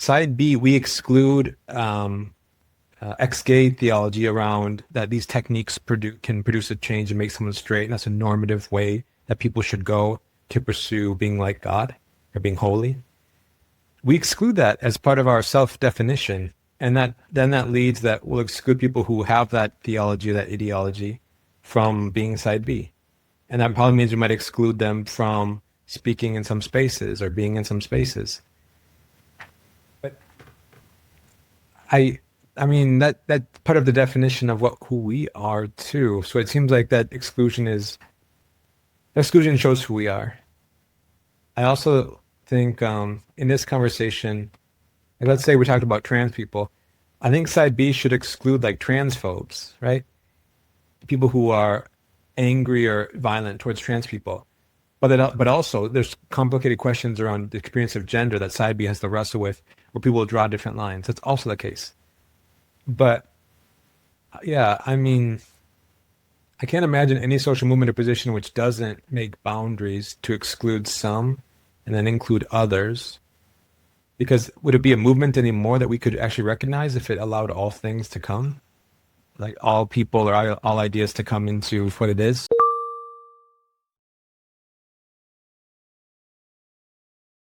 Side B, we exclude ex-gay theology around that these techniques can produce a change and make someone straight, and that's a normative way that people should go to pursue being like God or being holy. We exclude that as part of our self-definition, and that leads that we'll exclude people who have that theology, that ideology, from being side B. And that probably means we might exclude them from speaking in some spaces or being in some spaces. But I mean that's part of the definition of who we are too. So it seems like that exclusion shows who we are. I also think in this conversation, like let's say we talked about trans people, I think side B should exclude like transphobes, right? People who are angry or violent towards trans people. But also there's complicated questions around the experience of gender that side B has to wrestle with, where people will draw different lines. That's also the case. But yeah, I mean, I can't imagine any social movement or position which doesn't make boundaries to exclude some and then include others. Because would it be a movement anymore that we could actually recognize if it allowed all things to come? Like all people or all ideas to come into what it is?